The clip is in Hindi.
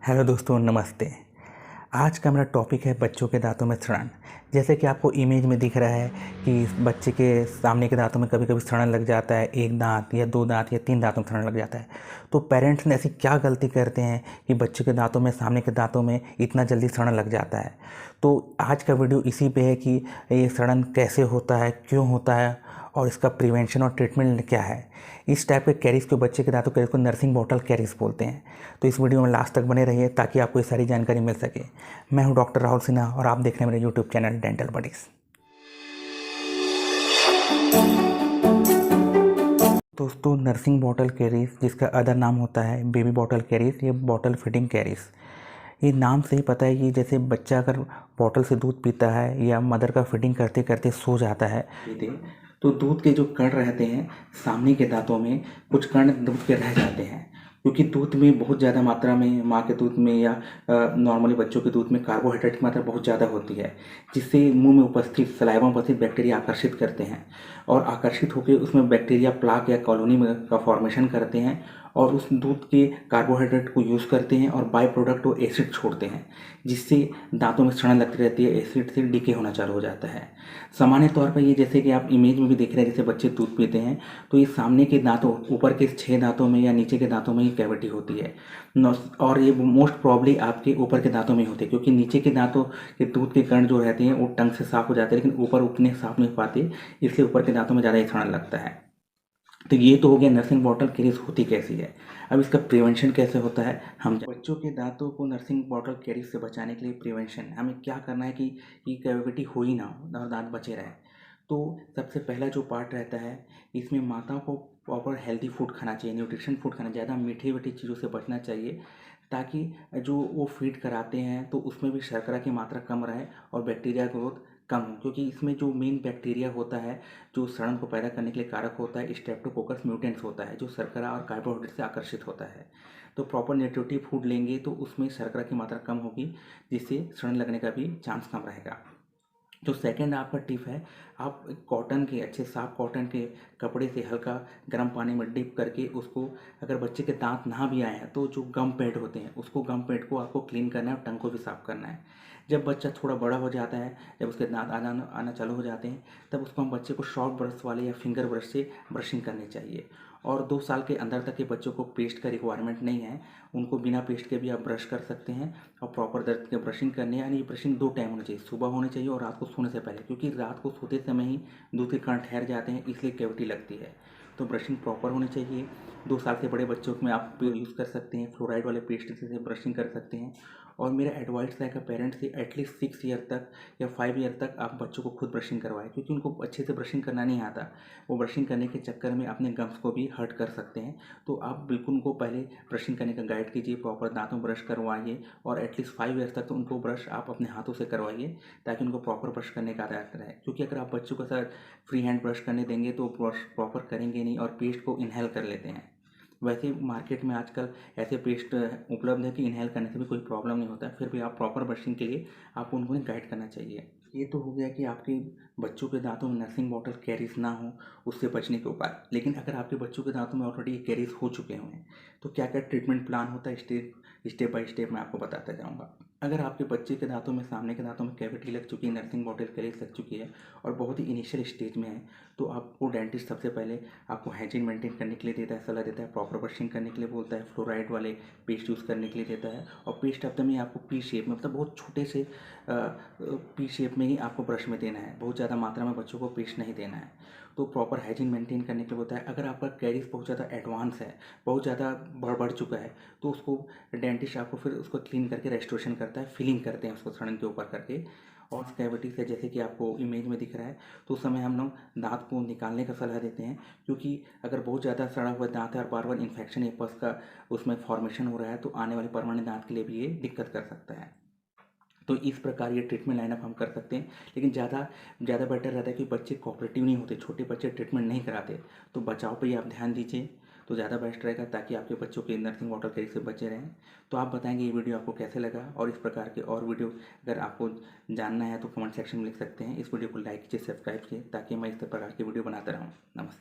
हेलो दोस्तों, नमस्ते। आज का मेरा टॉपिक है बच्चों के दांतों में सड़न। जैसे कि आपको इमेज में दिख रहा है कि बच्चे के सामने के दांतों में कभी कभी सड़न लग जाता है, एक दांत या दो दांत या तीन दांतों में सड़न लग जाता है। तो पेरेंट्स ने ऐसी क्या गलती करते हैं कि बच्चे के दांतों में, सामने के दांतों में इतना जल्दी सड़न लग जाता है। तो आज का वीडियो इसी पे है कि ये सड़न कैसे होता है, क्यों होता है और इसका प्रिवेंशन और ट्रीटमेंट क्या है। इस टाइप के कैरीज के बच्चे के दांतों कैरीज को नर्सिंग बॉटल कैरीज बोलते हैं। तो इस वीडियो में लास्ट तक बने रहिए ताकि आपको ये सारी जानकारी मिल सके। मैं हूं डॉक्टर राहुल सिन्हा और आप देख रहे हैं मेरे यूट्यूब चैनल डेंटल बडीज। दोस्तों, नर्सिंग बॉटल कैरीज, जिसका अदर नाम होता है बेबी बॉटल कैरीज या बॉटल फीडिंग कैरीज, ये नाम से ही पता है कि जैसे बच्चा अगर बॉटल से दूध पीता है या मदर का फीडिंग करते करते सो जाता है तो दूध के जो कण रहते हैं सामने के दांतों में, कुछ कण दूध के रह जाते हैं, क्योंकि दूध में बहुत ज़्यादा मात्रा में, माँ के दूध में या नॉर्मली बच्चों के दूध में कार्बोहाइड्रेट की मात्रा बहुत ज़्यादा होती है, जिससे मुंह में उपस्थित सलाइवा में उपस्थित बैक्टीरिया आकर्षित करते हैं और आकर्षित होकर उसमें बैक्टीरिया प्लाक या कॉलोनी में का फॉर्मेशन करते हैं और उस दूध के कार्बोहाइड्रेट को यूज़ करते हैं और बाय प्रोडक्ट वो एसिड छोड़ते हैं, जिससे दांतों में सड़न लगती रहती है, एसिड से डीके होना चालू हो जाता है। सामान्य तौर पर ये, जैसे कि आप इमेज में भी देख रहे हैं, जैसे बच्चे दूध पीते हैं तो ये सामने के दांतों, ऊपर के 6 दांतों में या नीचे के दांतों में ही कैविटी होती है और ये मोस्ट प्रॉब्ली आपके ऊपर के दांतों में होते हैं, क्योंकि नीचे के दांतों के दूध के कण जो रहते हैं वो टंग से साफ हो जाते हैं, लेकिन ऊपर उतने साफ नहीं हो पाते, इसलिए ऊपर के दांतों में ज़्यादा सड़न लगता है। तो ये तो हो गया नर्सिंग बॉटल कैरीज होती कैसी है। अब इसका प्रिवेंशन कैसे होता है, हम बच्चों के दांतों को नर्सिंग बॉटल कैरीज से बचाने के लिए प्रिवेंशन हमें क्या करना है कि कैविटी हो ही ना हो और दांत बचे रहे। तो सबसे पहला जो पार्ट रहता है, इसमें माताओं को प्रॉपर हेल्दी फूड खाना चाहिए, न्यूट्रिशन फूड खाना, ज़्यादा मीठी मीठी चीज़ों से बचना चाहिए, ताकि जो वो फीड कराते हैं तो उसमें भी शर्करा की मात्रा कम रहे और बैक्टीरिया ग्रोथ कम हो, क्योंकि इसमें जो मेन बैक्टीरिया होता है जो सड़न को पैदा करने के लिए कारक होता है, स्ट्रेप्टोकोकस म्यूटेंट्स होता है, जो शर्करा और कार्बोहाइड्रेट से आकर्षित होता है। तो प्रॉपर न्यूट्रिटिव फूड लेंगे तो उसमें शर्करा की मात्रा कम होगी, जिससे सड़न लगने का भी चांस कम रहेगा। जो सेकंड आपका टिप है, आप कॉटन के, अच्छे साफ कॉटन के कपड़े से हल्का गर्म पानी में डिप करके उसको, अगर बच्चे के दांत ना भी आए हैं तो जो गम पैड होते हैं उसको, गम पैड को आपको क्लीन करना है और टंग को भी साफ करना है। जब बच्चा थोड़ा बड़ा हो जाता है, जब उसके दांत आना चालू हो जाते हैं, तब उसको हम बच्चे को शॉर्ट ब्रश वाले या फिंगर ब्रश से ब्रशिंग करनी चाहिए। और 2 साल के अंदर तक के बच्चों को पेस्ट का रिक्वायरमेंट नहीं है, उनको बिना पेस्ट के भी आप ब्रश कर सकते हैं। और प्रॉपर दर्द के ब्रशिंग करनी है, यानी ये ब्रशिंग 2 टाइम होनी चाहिए, सुबह होनी चाहिए और रात को सोने से पहले, क्योंकि रात को सोते समय ही दूध के कण ठहर जाते हैं, इसलिए कैविटी लगती है। तो ब्रशिंग प्रॉपर होनी चाहिए। 2 साल से बड़े बच्चों में आप यूज़ कर सकते हैं, फ्लोराइड वाले पेस्ट से ब्रशिंग कर सकते हैं। और मेरा एडवाइस रहेगा पेरेंट्स से, एटलीस्ट 6 ईयर तक या 5 ईयर तक आप बच्चों को खुद ब्रशिंग करवाएं, क्योंकि उनको अच्छे से ब्रशिंग करना नहीं आता। वो ब्रशिंग करने के चक्कर में अपने गम्स को भी हर्ट कर सकते हैं। तो आप बिल्कुल उनको पहले ब्रशिंग करने का गाइड कीजिए, प्रॉपर दांतों ब्रश करवाइए और एटलीस्ट 5 ईयर्स तक तो उनको ब्रश आप अपने हाथों से करवाइए, ताकि उनको प्रॉपर ब्रश करने का आदत रहे। क्योंकि अगर आप बच्चों के साथ फ्री हैंड ब्रश करने देंगे तो ब्रश प्रॉपर करेंगे नहीं और पेस्ट को इनहेल कर लेते हैं। वैसे मार्केट में आजकल ऐसे पेस्ट उपलब्ध है कि इनहेल करने से भी कोई प्रॉब्लम नहीं होता है, फिर भी आप प्रॉपर ब्रशिंग के लिए आपको उनको गाइड करना चाहिए। ये तो हो गया कि आपके बच्चों के दांतों में नर्सिंग बॉटल कैरीज ना हो, उससे बचने के उपाय। लेकिन अगर आपके बच्चों के दांतों में ऑलरेडी कैरीज हो चुके हुए हैं तो क्या क्या ट्रीटमेंट प्लान होता है, स्टेप बाय स्टेप मैं आपको बताता जाऊँगा। अगर आपके बच्चे के दांतों में, सामने के दांतों में कैविटी लग चुकी है, नर्सिंग बॉटल कैरीज लग चुकी है और बहुत ही इनिशियल स्टेज में है, तो आपको डेंटिस्ट सबसे पहले आपको हाइजीन मेंटेन करने के लिए देता है, सलाह देता है, प्रॉपर ब्रशिंग करने के लिए बोलता है, फ्लोराइड वाले पेस्ट यूज़ करने के लिए देता है। और पेस्ट एकदम ही आपको पी शेप में, मतलब बहुत छोटे से पी शेप में ही आपको ब्रश में देना है, बहुत ज़्यादा मात्रा में बच्चों को पेस्ट नहीं देना है। तो प्रॉपर हाइजीन मेंटेन करने के लिए होता है। अगर आपका कैरीज बहुत ज़्यादा एडवांस है, बहुत ज़्यादा बढ़ चुका है, तो उसको डेंटिस्ट आपको फिर उसको क्लीन करके रेस्टोरेशन करता है, फिलिंग करते हैं उसको सड़न के ऊपर करके। और कैविटी से, जैसे कि आपको इमेज में दिख रहा है, तो उस समय हम लोग दांत को निकालने का सलाह देते हैं, क्योंकि अगर बहुत ज़्यादा सड़ा हुआ दांत है और बार बार इन्फेक्शन या पस का उसमें फॉर्मेशन हो रहा है, तो आने वाले परमानेंट दांत के लिए भी ये दिक्कत कर सकता है। तो इस प्रकार ये ट्रीटमेंट लाइनअप हम कर सकते हैं। लेकिन ज़्यादा ज़्यादा बेटर रहता है कि बच्चे कोऑपरेटिव नहीं होते, छोटे बच्चे ट्रीटमेंट नहीं कराते, तो बचाव पे ही आप ध्यान दीजिए, तो ज़्यादा बेस्ट रहेगा, ताकि आपके बच्चों के नर्सिंग वाटर कैरी से बचे रहें। तो आप बताएंगे ये वीडियो आपको कैसे लगा, और इस प्रकार के और वीडियो अगर आपको जानना है तो कमेंट सेक्शन में लिख सकते हैं। इस वीडियो को लाइक कीजिए, सब्सक्राइब कीजिए, ताकि मैं इस प्रकार की वीडियो बनाता रहूँ। नमस्ते।